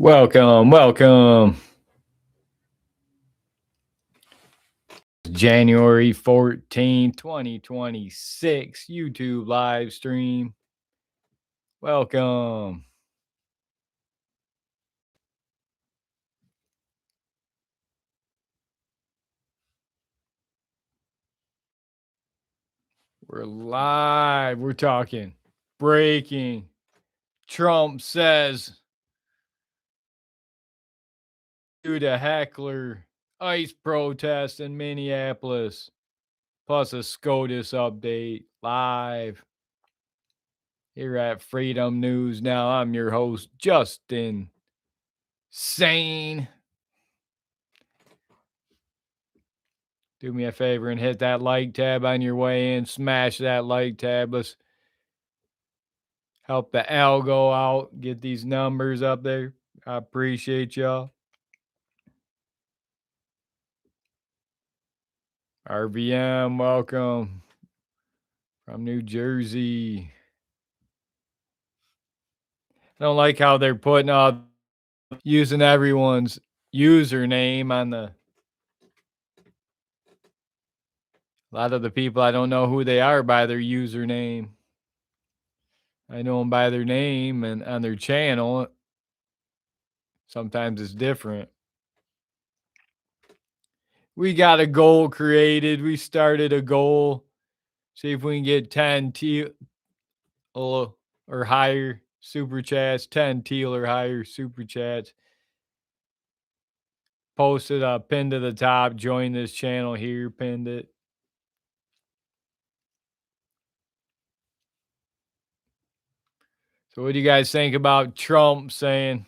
Welcome. January 14th, 2026 YouTube live stream. Welcome. We're live. We're talking breaking. Trump says due to heckler ICE protest in Minneapolis. Plus a SCOTUS update live here at Freedom News. Now I'm your host, Justin Sane. Do me a favor and hit that like tab on your way in. Smash that like tab. Let's help the algo out. Get these numbers up there. I appreciate y'all. RVM, welcome from New Jersey. I don't like how they're putting up using everyone's username on the. A lot of the people, I don't know who they are by their username. I know them by their name and on their channel. Sometimes it's different. We got a goal created. We started a goal. See if we can get 10 teal or higher super chats, 10 teal or higher super chats. Posted a pin to the top. Join this channel here. Pinned it. So what do you guys think about Trump saying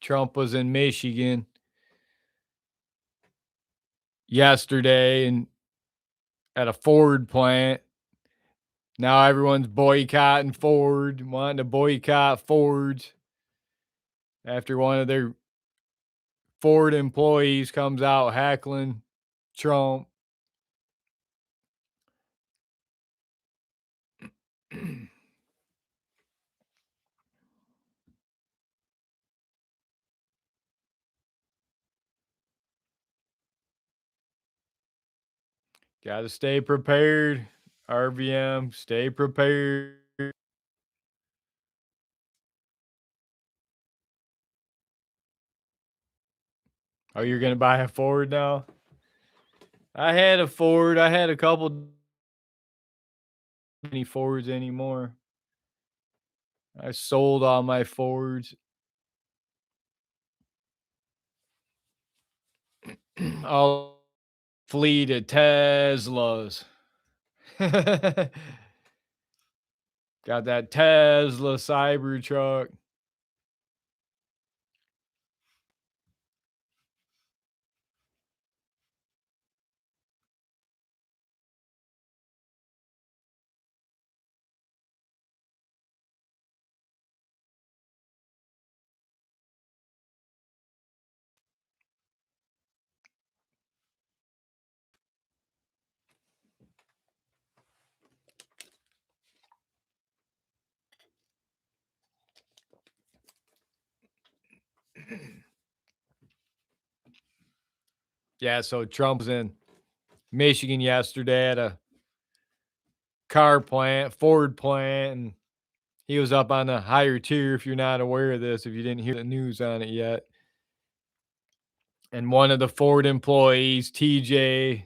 Trump was in Michigan yesterday and at a Ford plant? Now everyone's boycotting Ford, wanting to boycott Fords after one of their Ford employees comes out heckling Trump. Got to stay prepared. RVM, stay prepared. Oh, you're going to buy a Ford now? I had a Ford. I had a couple any Fords anymore. I sold all my Fords. I'll flee to Teslas. Got that Tesla Cybertruck. Yeah, so Trump was in Michigan yesterday at a car plant, Ford plant, and he was up on the higher tier. If you're not aware of this, if you didn't hear the news on it yet. And one of the Ford employees, TJ,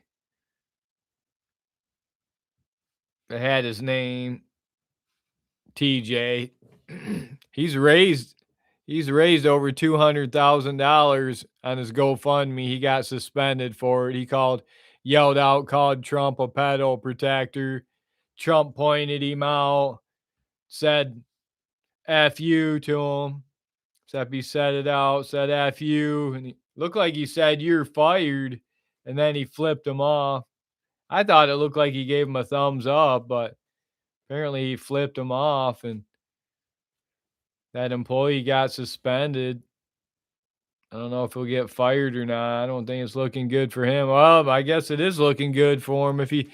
that had his name, TJ, he's raised over $200,000 on his GoFundMe. He got suspended for it. He yelled out, called Trump a pedo protector. Trump pointed him out, said F you to him. Except he said it out, said F you. And he looked like he said, you're fired. And then he flipped him off. I thought it looked like he gave him a thumbs up, but apparently he flipped him off and that employee got suspended. I don't know if he'll get fired or not. I don't think it's looking good for him. Well, I guess it is looking good for him if he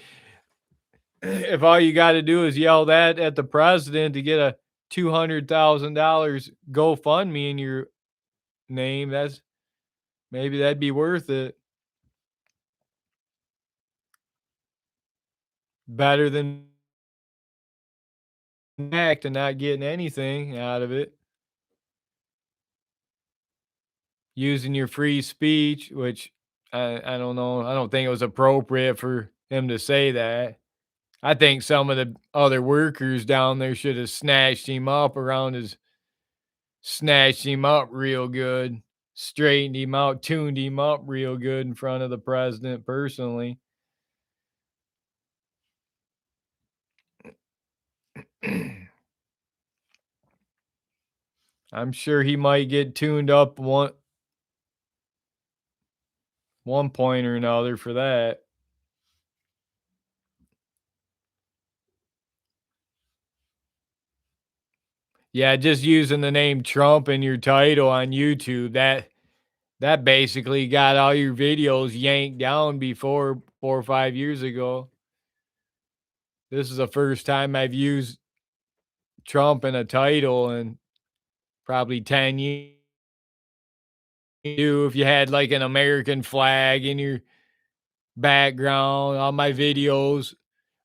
if all you gotta do is yell that at the president to get a $200,000 GoFundMe in your name, that's maybe that'd be worth it. Better than act and not getting anything out of it. Using your free speech, which I don't know, I don't think it was appropriate for him to say that. I think some of the other workers down there should have snatched him up real good, straightened him out, tuned him up real good in front of the president personally. I'm sure he might get tuned up one point or another for that. Yeah, just using the name Trump in your title on YouTube, that basically got all your videos yanked down before 4 or 5 years ago. This is the first time I've used Trump in a title in probably 10 years. If you had like an American flag in your background, on my videos,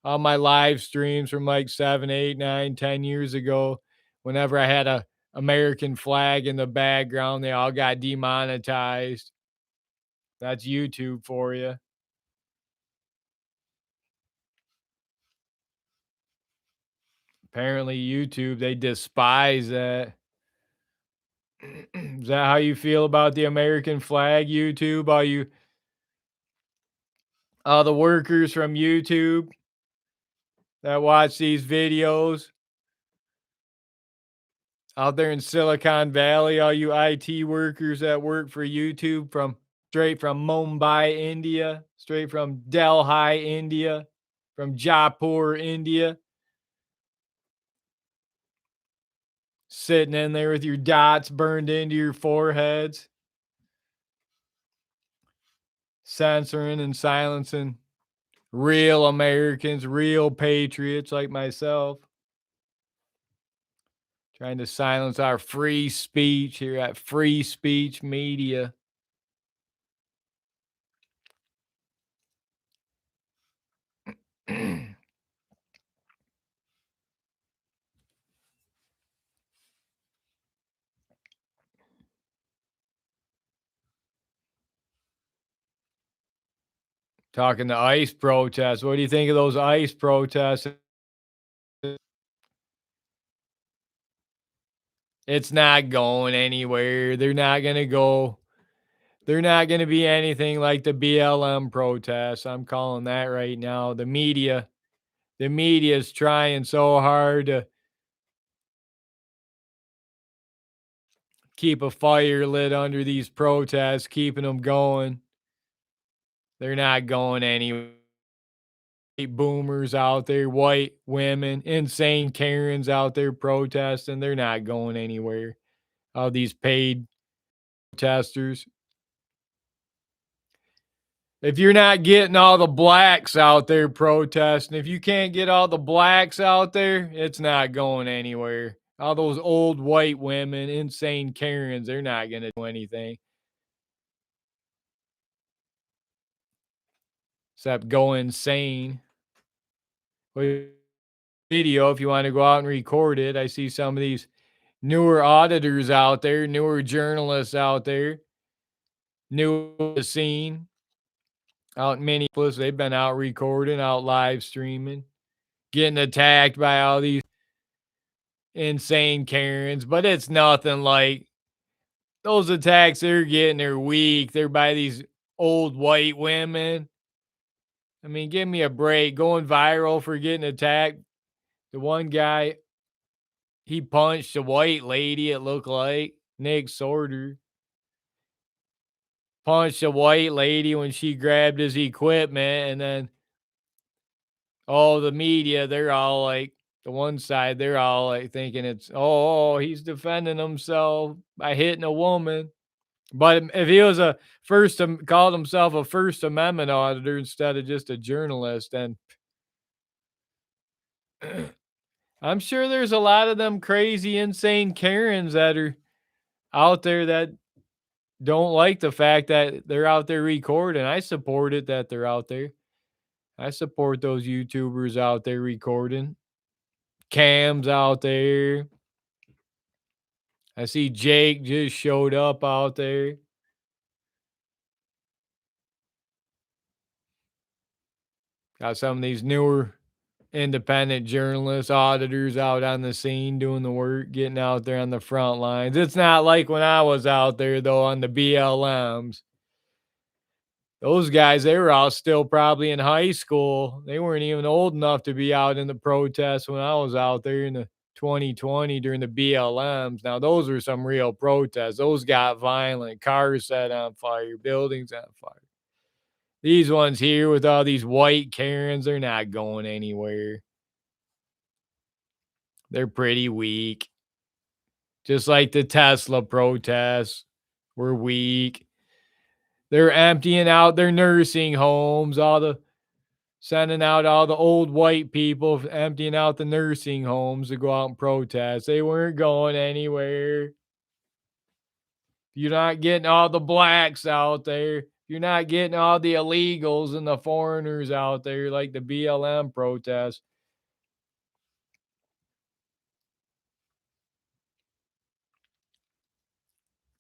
on my live streams from like 7, 8, 9, 10 years ago, whenever I had a American flag in the background, they all got demonetized. That's YouTube for you. Apparently, YouTube, they despise that. Is that how you feel about the American flag, YouTube? All the workers from YouTube that watch these videos out there in Silicon Valley, all you IT workers that work for YouTube from straight from Mumbai, India, straight from Delhi, India, from Jaipur, India, sitting in there with your dots burned into your foreheads, censoring and silencing real Americans, real patriots like myself, trying to silence our free speech here at Free Speech Media. Talking to ICE protests. What do you think of those ICE protests? It's not going anywhere. They're not gonna be anything like the BLM protests. I'm calling that right now. The media is trying so hard to keep a fire lit under these protests, keeping them going. They're not going anywhere. Boomers out there, white women, insane Karens out there protesting. They're not going anywhere. All these paid protesters. If you're not getting all the blacks out there protesting, if you can't get all the blacks out there, it's not going anywhere. All those old white women, insane Karens, they're not going to do anything except go insane. Video, if you want to go out and record it, I see some of these newer auditors out there, newer journalists out there, new to the scene out in Minneapolis. They've been out recording, out live streaming, getting attacked by all these insane Karens, but it's nothing like those attacks they're getting are weak. They're by these old white women. I mean, give me a break. Going viral for getting attacked. The one guy, he punched a white lady, it looked like. Nick Sorter punched a white lady when she grabbed his equipment, and then all the media, they're all like, the one side, they're all like thinking it's, oh, he's defending himself by hitting a woman. But if he was a called himself a First Amendment auditor instead of just a journalist, then I'm sure there's a lot of them crazy, insane Karens that are out there that don't like the fact that they're out there recording. I support it that they're out there. I support those YouTubers out there recording. Cam's out there. I see Jake just showed up out there. Got some of these newer independent journalists, auditors out on the scene doing the work, getting out there on the front lines. It's not like when I was out there though on the BLMs. Those guys, they were all still probably in high school. They weren't even old enough to be out in the protests when I was out there in the 2020 during the BLMs. Now, those were some real protests. Those got violent, cars set on fire, buildings on fire. These ones here with all these white Karens, they're not going anywhere. They're pretty weak. Just like the Tesla protests were weak. They're emptying out their nursing homes, sending out all the old white people, emptying out the nursing homes to go out and protest. They weren't going anywhere. You're not getting all the blacks out there. You're not getting all the illegals and the foreigners out there like the BLM protests.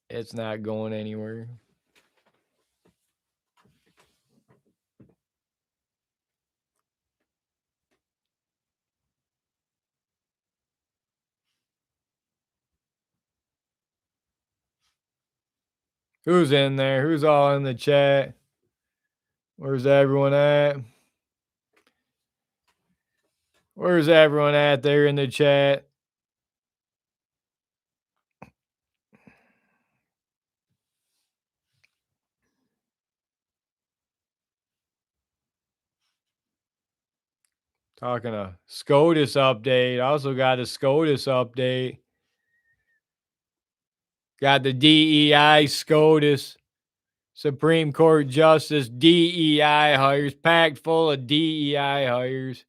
It's not going anywhere. Who's in there? Who's all in the chat? Where's everyone at? Where's everyone at there in the chat? Talking a SCOTUS update. Also got a SCOTUS update. Got the DEI SCOTUS. Supreme Court Justice DEI hires, packed full of DEI hires.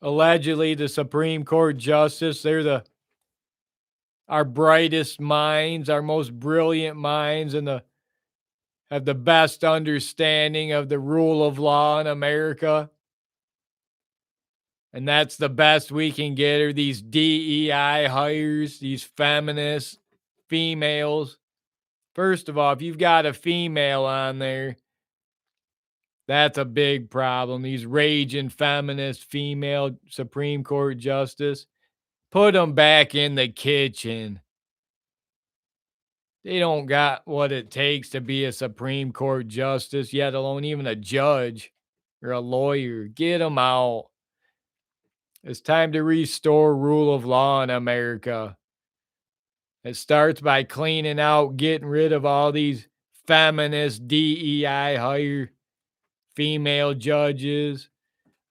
Allegedly, the Supreme Court Justice, they're our brightest minds, our most brilliant minds, and have the best understanding of the rule of law in America. And that's the best we can get are these DEI hires, these feminist females. First of all, if you've got a female on there, that's a big problem. These raging feminist female Supreme Court justice, put them back in the kitchen. They don't got what it takes to be a Supreme Court justice, yet alone even a judge or a lawyer. Get them out. It's time to restore rule of law in America. It starts by cleaning out, getting rid of all these feminist DEI hire female judges,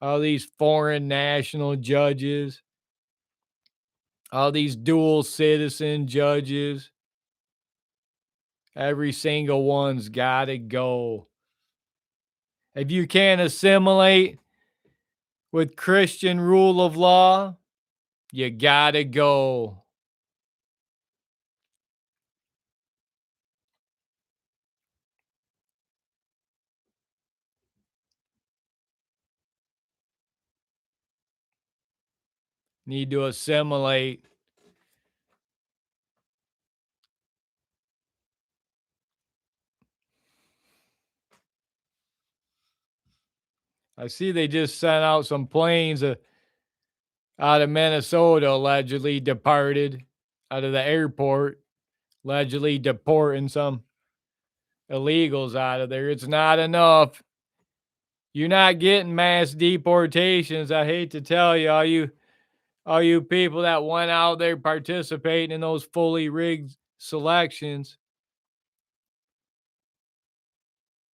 all these foreign national judges, all these dual citizen judges. Every single one's got to go. If you can't assimilate with Christian rule of law, you got to go. Need to assimilate. I see they just sent out some planes out of Minnesota, allegedly departed out of the airport, allegedly deporting some illegals out of there. It's not enough. You're not getting mass deportations. I hate to tell you, all you people that went out there participating in those fully rigged selections.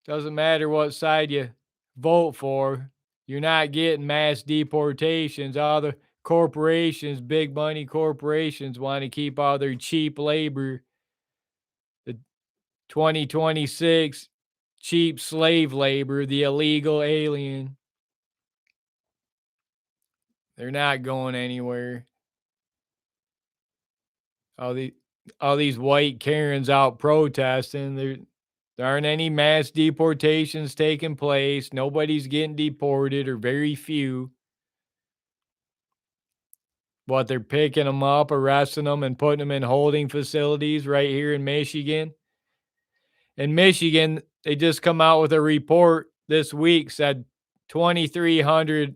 Doesn't matter what side you vote for. You're not getting mass deportations. All the corporations, big money corporations, want to keep all their cheap labor 2026, cheap slave labor, the illegal alien. They're not going anywhere. All the all these white Karens out protesting. There aren't any mass deportations taking place. Nobody's getting deported, or very few. What, they're picking them up, arresting them, and putting them in holding facilities right here in Michigan. In Michigan, they just come out with a report this week, said 2,300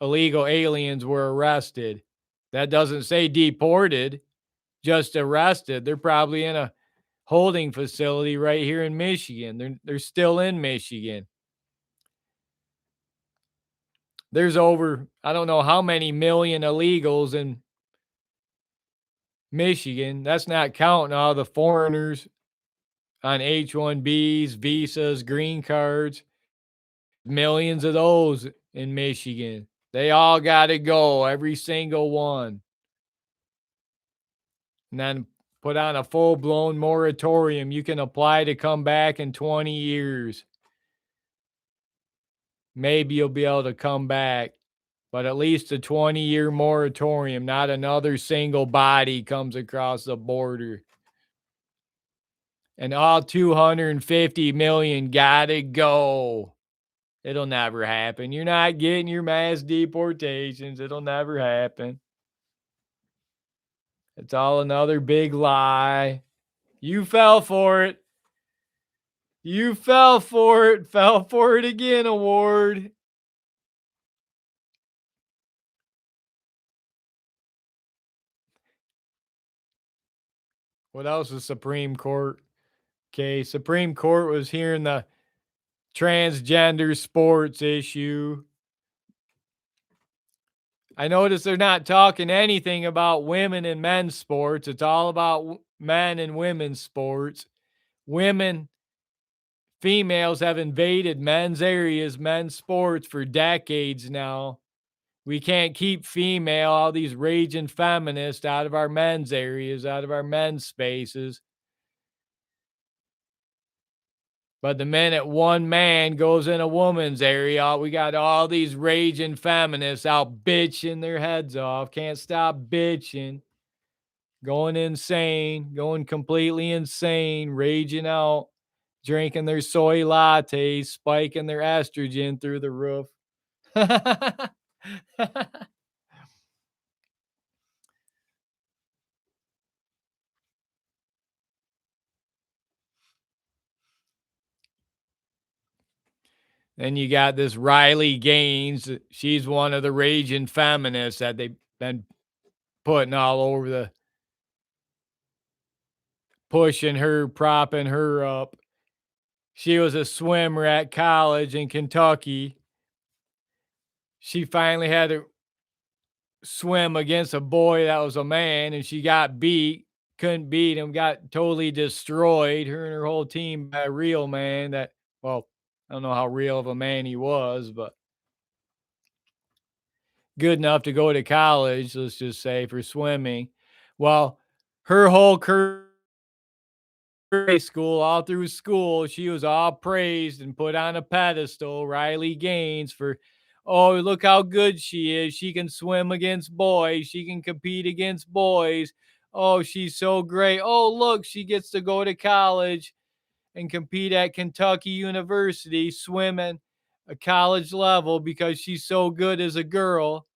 illegal aliens were arrested. That doesn't say deported, just arrested. They're probably in a holding facility right here in Michigan. They're still in Michigan. There's over, I don't know how many million illegals in Michigan. That's not counting all the foreigners on H-1Bs, visas, green cards. Millions of those in Michigan. They all got to go, every single one. And then put on a full-blown moratorium. You can apply to come back in 20 years. Maybe you'll be able to come back, but at least a 20-year moratorium, not another single body comes across the border. And all 250 million gotta go. It'll never happen. You're not getting your mass deportations. It'll never happen. It's all another big lie. You fell for it. You fell for it. Fell for it again, award. What else is Supreme Court? Okay, Supreme Court was hearing the transgender sports issue. I notice they're not talking anything about women and men's sports. It's all about men and women's sports. Females have invaded men's areas, men's sports for decades now. We can't keep all these raging feminists out of our men's areas, out of our men's spaces. But the minute one man goes in a woman's area, we got all these raging feminists out bitching their heads off. Can't stop bitching. Going insane, going completely insane, raging out, drinking their soy lattes, spiking their estrogen through the roof. Then you got this Riley Gaines. She's one of the raging feminists that they've been putting all over the, pushing her, propping her up. She was a swimmer at college in Kentucky. She finally had to swim against a boy that was a man, and she got beat. Couldn't beat him, got totally destroyed, her and her whole team, by a real man that, well, I don't know how real of a man he was, but good enough to go to college, let's just say, for swimming. Well, her whole career, school, all through school, she was all praised and put on a pedestal, Riley Gaines, for, oh, look how good she is. She can swim against boys. She can compete against boys. Oh, she's so great. Oh, look, she gets to go to college and compete at Kentucky University, swimming a college level because she's so good as a girl.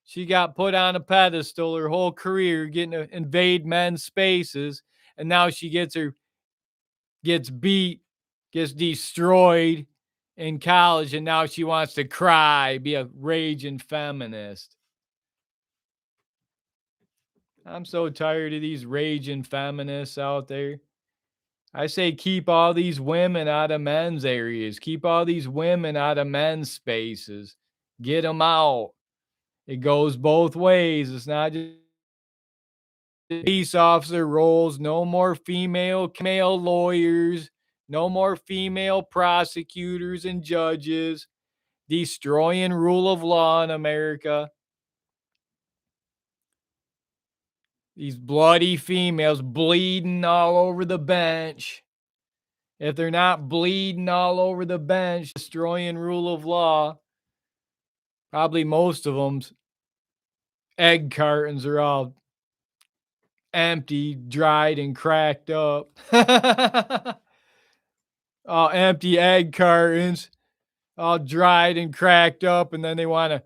She got put on a pedestal her whole career, getting to invade men's spaces, and now she gets beat, gets destroyed in college, and now she wants to cry, be a raging feminist. I'm so tired of these raging feminists out there. I say keep all these women out of men's areas. Keep all these women out of men's spaces. Get them out. It goes both ways. It's not just police officer roles. No more female lawyers. No more female prosecutors and judges. Destroying rule of law in America. These bloody females bleeding all over the bench. if they're not bleeding all over the bench, destroying rule of law, probably most of them's egg cartons are all empty, dried, and cracked up. All empty egg cartons, all dried and cracked up, and then they want to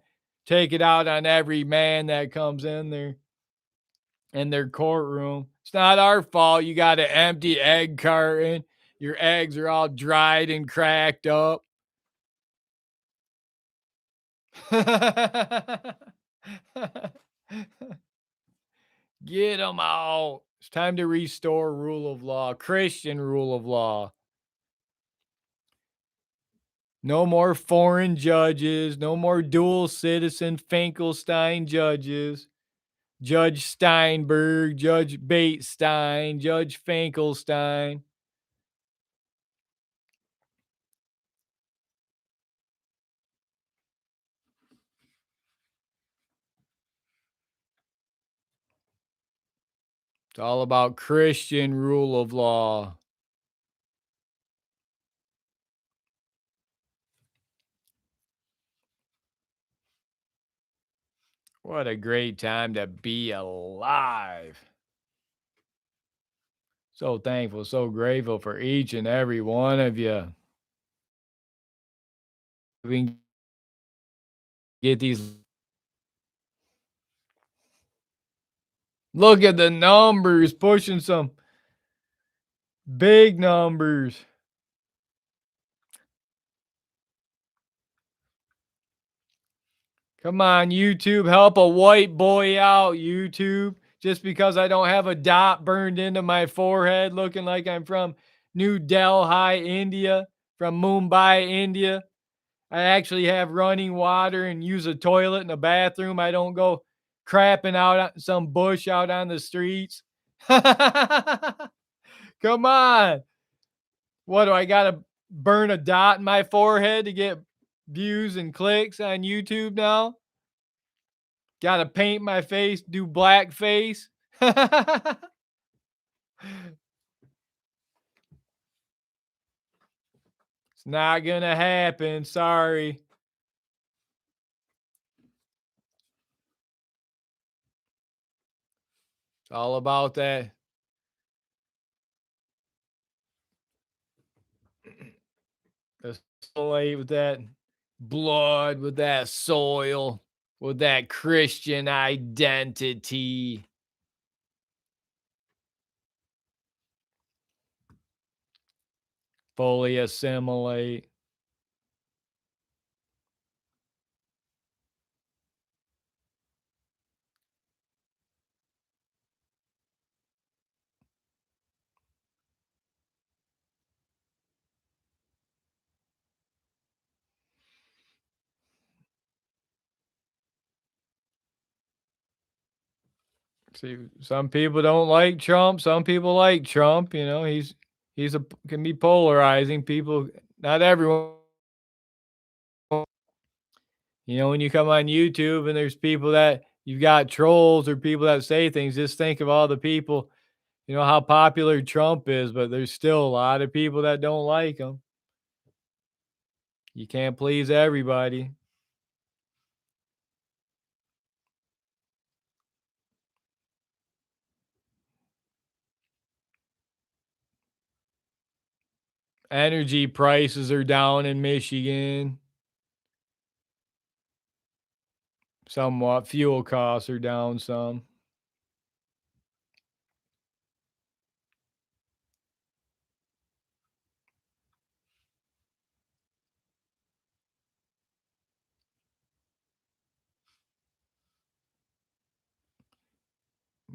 take it out on every man that comes in there in their courtroom. It's not our fault. You got an empty egg carton. Your eggs are all dried and cracked up. Get them out. It's time to restore rule of law, Christian rule of law. No more foreign judges, no more dual citizen Finkelstein judges. Judge Steinberg, Judge Batestein, Judge Finkelstein. It's all about Christian rule of law. What a great time to be alive. So thankful, so grateful for each and every one of you. We can get these. Look at the numbers, pushing some big numbers. Come on, YouTube, help a white boy out, YouTube. Just because I don't have a dot burned into my forehead looking like I'm from New Delhi, India, from Mumbai, India. I actually have running water and use a toilet in the bathroom. I don't go crapping out on some bush out on the streets. Come on. What do I got to burn a dot in my forehead to get views and clicks on YouTube now? Got to paint my face, do blackface. It's not going to happen. Sorry. It's all about that. Assimilate with that blood, with that soil, with that Christian identity. Fully assimilate. See, some people don't like Trump. Some people like Trump. You know, he's a can be polarizing. People, not everyone. You know, when you come on YouTube and there's people that you've got trolls or people that say things, just think of all the people. You know how popular Trump is, but there's still a lot of people that don't like him. You can't please everybody. Energy prices are down in Michigan. Somewhat. Fuel costs are down some.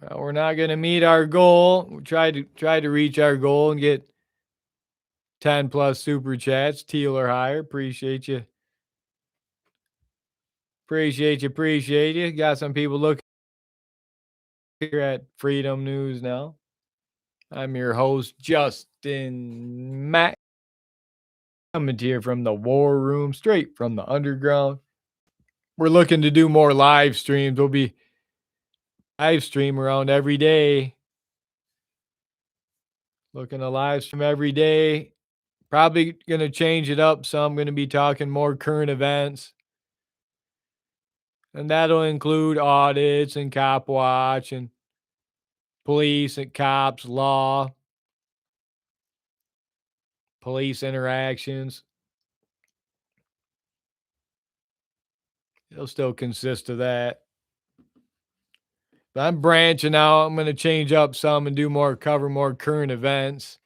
Well, we're not going to meet our goal. We try to reach our goal and get 10 plus super chats, teal or higher. Appreciate you. Appreciate you. Got some people looking here at Freedom News now. I'm your host, Justin Mack. Coming to you from the war room, straight from the underground. We're looking to do more live streams. We'll be live stream around every day. Looking to live stream every day. Probably gonna change it up, so I'm gonna be talking more current events, and that'll include audits and cop watch and police and cops, law, police interactions. It'll still consist of that. But I'm branching out. I'm gonna change up some and do more cover more current events.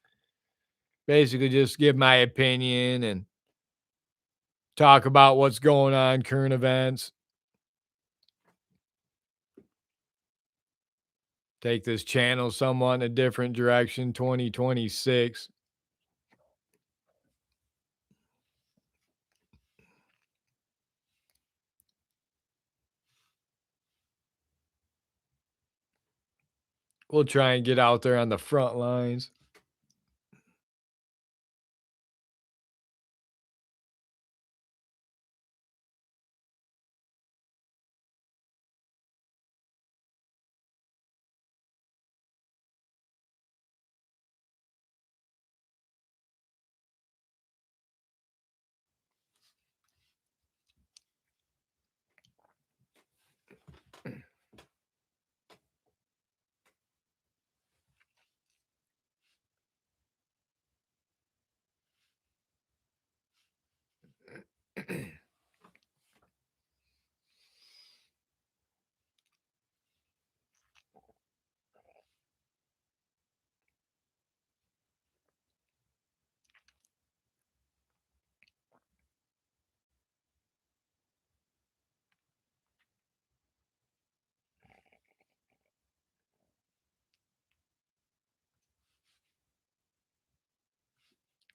Basically just give my opinion and talk about what's going on, current events. Take this channel somewhat in a different direction, 2026. We'll try and get out there on the front lines.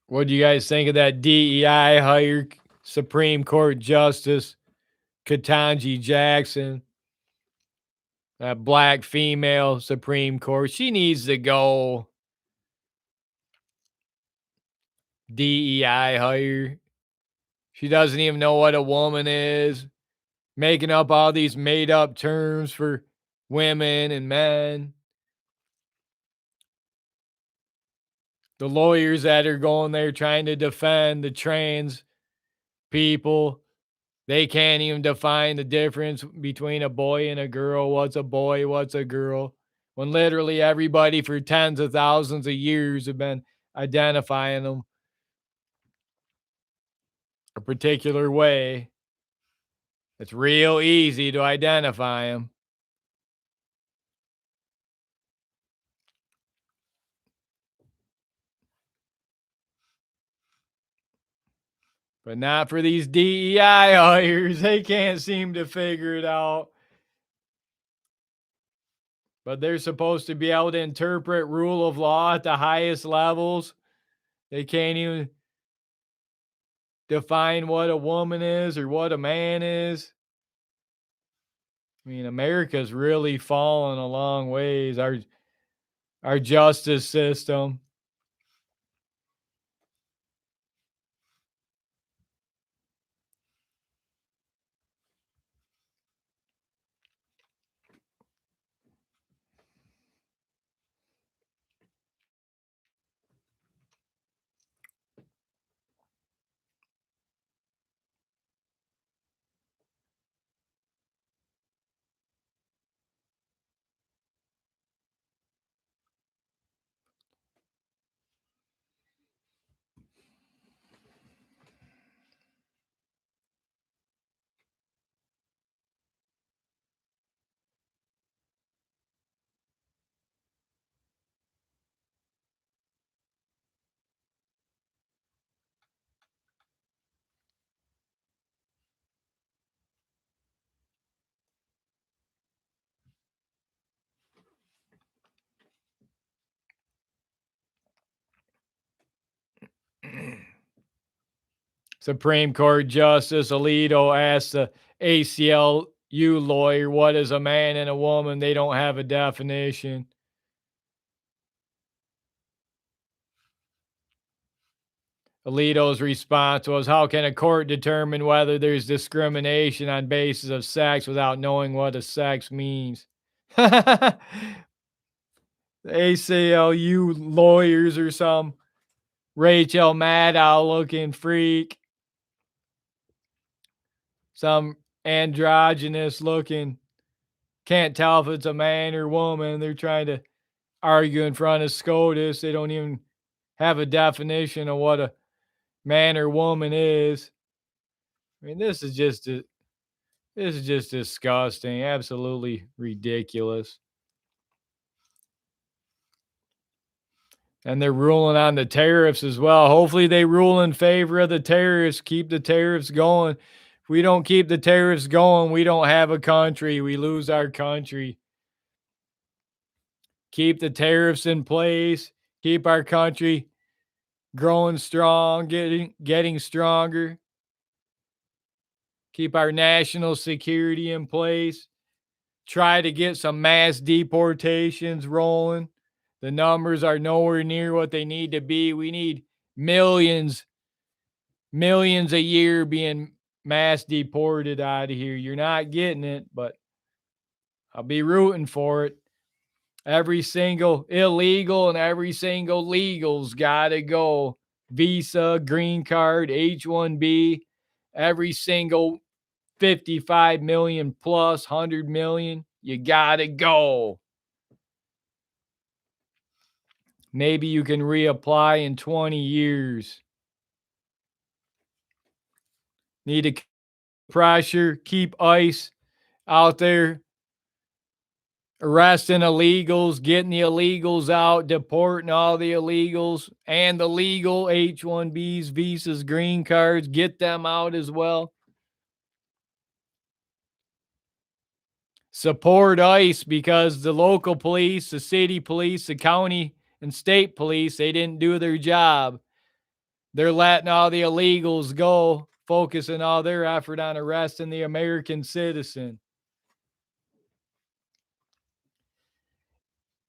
What do you guys think of that DEI hire Supreme Court Justice Ketanji Jackson? That black female Supreme Court. She needs to go. DEI hire. She doesn't even know what a woman is. Making up all these made up terms for women and men. The lawyers that are going there trying to defend the trans people, they can't even define the difference between a boy and a girl. What's a boy? What's a girl? When literally everybody for tens of thousands of years have been identifying them a particular way. It's real easy to identify them. But not for these DEI hires. They can't seem to figure it out. But they're supposed to be able to interpret rule of law at the highest levels. They can't even define what a woman is or what a man is. I mean, America's really fallen a long ways. Our justice system. Supreme Court Justice Alito asked the ACLU lawyer, what is a man and a woman? They don't have a definition. Alito's response was, how can a court determine whether there's discrimination on basis of sex without knowing what a sex means? The ACLU lawyers or some. Rachel Maddow looking freak, some androgynous looking. Can't tell if it's a man or woman. They're trying to argue in front of SCOTUS. They don't even have a definition of what a man or woman is. I mean, this is just disgusting. Absolutely ridiculous. And they're ruling on the tariffs as well. Hopefully, they rule in favor of the tariffs. Keep the tariffs going. If we don't keep the tariffs going, we don't have a country. We lose our country. Keep the tariffs in place. Keep our country growing strong, getting stronger. Keep our national security in place. Try to get some mass deportations rolling. The numbers are nowhere near what they need to be. We need millions a year being mass deported out of here. You're not getting it, but I'll be rooting for it. Every single illegal and every single legal's got to go. Visa, green card, H-1B, every single 55 million plus 100 million, you got to go. Maybe you can reapply in 20 years. Need to pressure, keep ICE out there arresting illegals, getting the illegals out, deporting all the illegals and the legal H-1Bs, visas, green cards, get them out as well. Support ICE because the local police, the city police, the county and state police, they didn't do their job. They're letting all the illegals go, focusing all their effort on arresting the American citizen.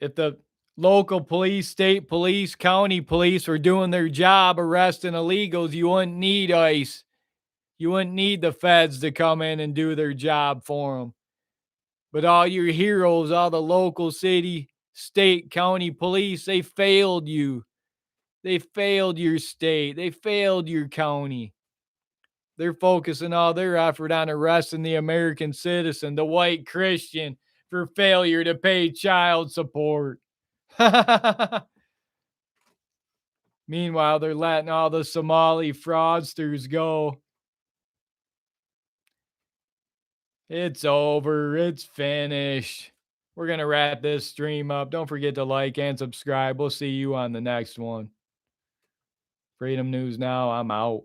If the local police, state police, county police were doing their job arresting illegals, you wouldn't need ICE. You wouldn't need the feds to come in and do their job for them. But all your heroes, all the local city, state, county police, they failed you. They failed your state. They failed your county. They're focusing all their effort on arresting the American citizen, the white Christian, for failure to pay child support. Meanwhile, they're letting all the Somali fraudsters go. It's over. It's finished. We're going to wrap this stream up. Don't forget to like and subscribe. We'll see you on the next one. Freedom News Now. I'm out.